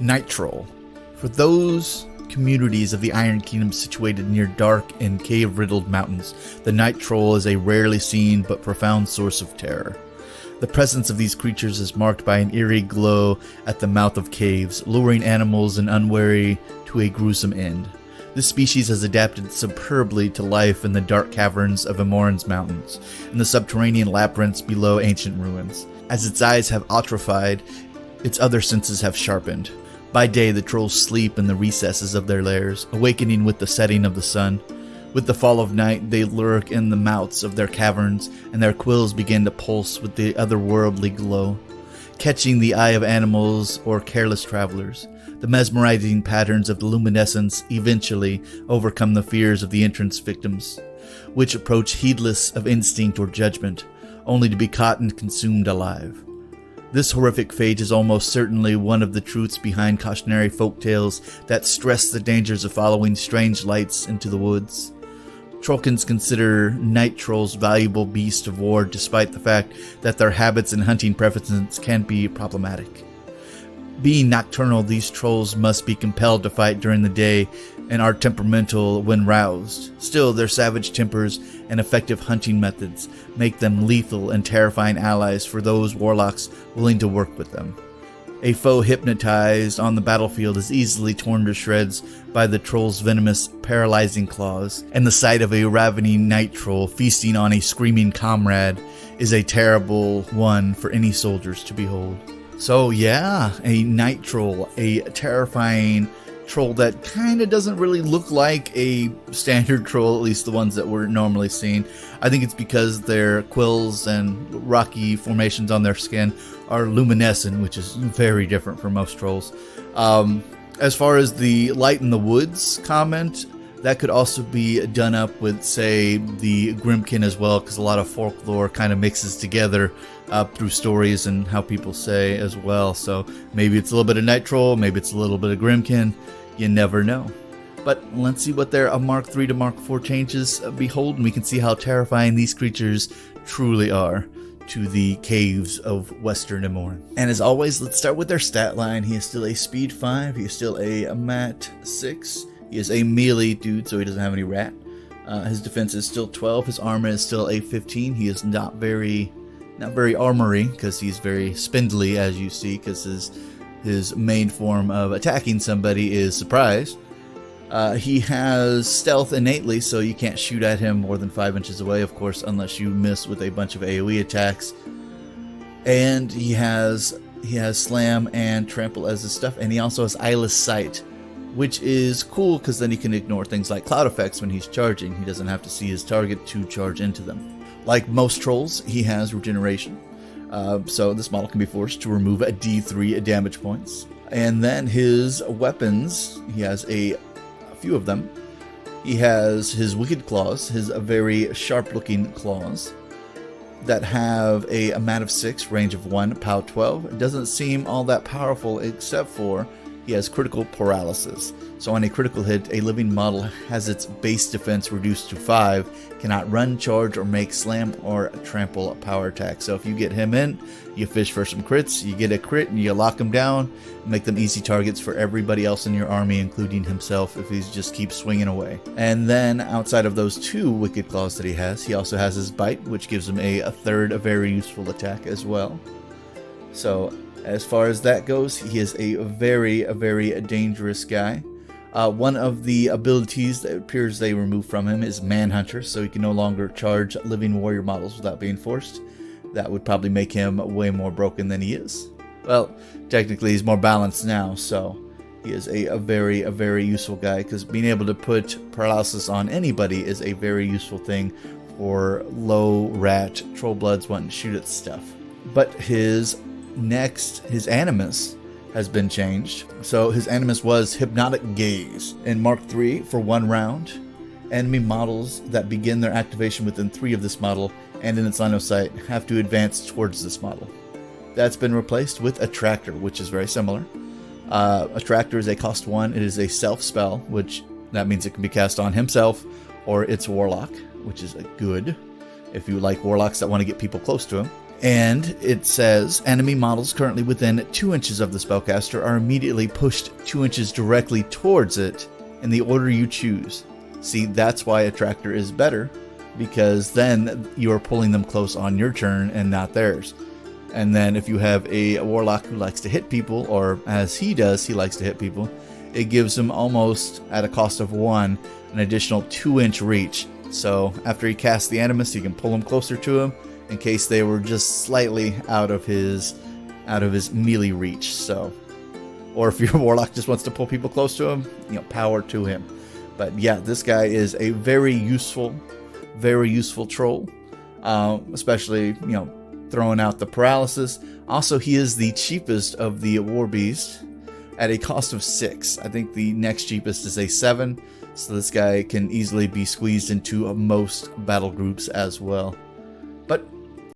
Night Troll. For those communities of the Iron Kingdom situated near dark and cave-riddled mountains, the Night Troll is a rarely seen but profound source of terror. The presence of these creatures is marked by an eerie glow at the mouth of caves, luring animals and unwary to a gruesome end. This species has adapted superbly to life in the dark caverns of Imoran's mountains, and the subterranean labyrinths below ancient ruins. As its eyes have atrophied, its other senses have sharpened. By day, the trolls sleep in the recesses of their lairs, awakening with the setting of the sun. With the fall of night, they lurk in the mouths of their caverns, and their quills begin to pulse with the otherworldly glow, catching the eye of animals or careless travelers. The mesmerizing patterns of the luminescence eventually overcome the fears of the entrance victims, which approach heedless of instinct or judgment, only to be caught and consumed alive. This horrific fate is almost certainly one of the truths behind cautionary folktales that stress the dangers of following strange lights into the woods. Trollkins consider night trolls valuable beasts of war despite the fact that their habits and hunting preferences can be problematic. Being nocturnal, these trolls must be compelled to fight during the day and are temperamental when roused. Still, their savage tempers and effective hunting methods make them lethal and terrifying allies for those warlocks willing to work with them. A foe hypnotized on the battlefield is easily torn to shreds by the troll's venomous, paralyzing claws, and the sight of a ravening night troll feasting on a screaming comrade is a terrible one for any soldiers to behold. So yeah, a night troll, a terrifying troll that kind of doesn't really look like a standard troll, at least the ones that we're normally seeing. I think it's because their quills and rocky formations on their skin are luminescent, which is very different from most trolls. As far as the light in the woods comment, that could also be done up with, say, the Grimkin as well, because a lot of folklore kind of mixes together through stories and how people say as well. So maybe it's a little bit of night troll, maybe it's a little bit of Grimkin. You never know. But let's see what their Mark III to Mark IV changes behold, and we can see how terrifying these creatures truly are to the caves of Western Imoran. And as always, let's start with their stat line. He is still a speed 5, he is still a mat 6, he is a melee dude, so he doesn't have any rat. His defense is still 12, his armor is still a 15, he is not very armory, because he's very spindly, as you see, because his main form of attacking somebody is surprise. He has stealth innately, so you can't shoot at him more than 5 inches away, of course, unless you miss with a bunch of AoE attacks. And he has slam and trample as his stuff, and he also has eyeless sight, which is cool because then he can ignore things like cloud effects when he's charging. He doesn't have to see his target to charge into them. Like most trolls, he has regeneration. So this model can be forced to remove a D3 damage points. And then his weapons, he has a few of them. He has his Wicked Claws, his very sharp-looking claws that have a mat of 6, range of 1, POW 12. It doesn't seem all that powerful except for he has critical paralysis. So on a critical hit, a living model has its base defense reduced to 5, cannot run, charge, or make slam or trample power attack. So if you get him in, you fish for some crits, you get a crit, and you lock him down, make them easy targets for everybody else in your army, including himself, if he just keeps swinging away. And then outside of those 2 Wicked Claws that he also has his Bite, which gives him a third, a very useful attack as well. So as far as that goes, he is a very dangerous guy. One of the abilities that appears they remove from him is Manhunter, so he can no longer charge living warrior models without being forced. That would probably make him way more broken than he is. Well, technically he's more balanced now, so he is a very useful guy, because being able to put paralysis on anybody is a very useful thing for low rat Trollbloods wanting to shoot at stuff. But his animus has been changed. So his animus was Hypnotic Gaze. In Mark III, for 1 round, enemy models that begin their activation within 3 of this model and in its line of sight have to advance towards this model. That's been replaced with Attractor, which is very similar. Attractor is a cost 1. It is a self spell, which that means it can be cast on himself or its warlock, which is a good if you like warlocks that want to get people close to him. And it says enemy models currently within 2 inches of the spellcaster are immediately pushed 2 inches directly towards it in the order you choose. See, that's why Attractor is better, because then you are pulling them close on your turn and not theirs. And then if you have a warlock who likes to hit people, or as he does, he likes to hit people, it gives him almost, at a cost of 1, an additional 2-inch reach. So after he casts the Animus, he can pull them closer to him in case they were just slightly out of his melee reach. So, or if your warlock just wants to pull people close to him, power to him. But yeah, this guy is a very useful troll, especially throwing out the paralysis. Also, he is the cheapest of the war beast at a cost of 6. I think the next cheapest is a 7, so this guy can easily be squeezed into most battle groups as well.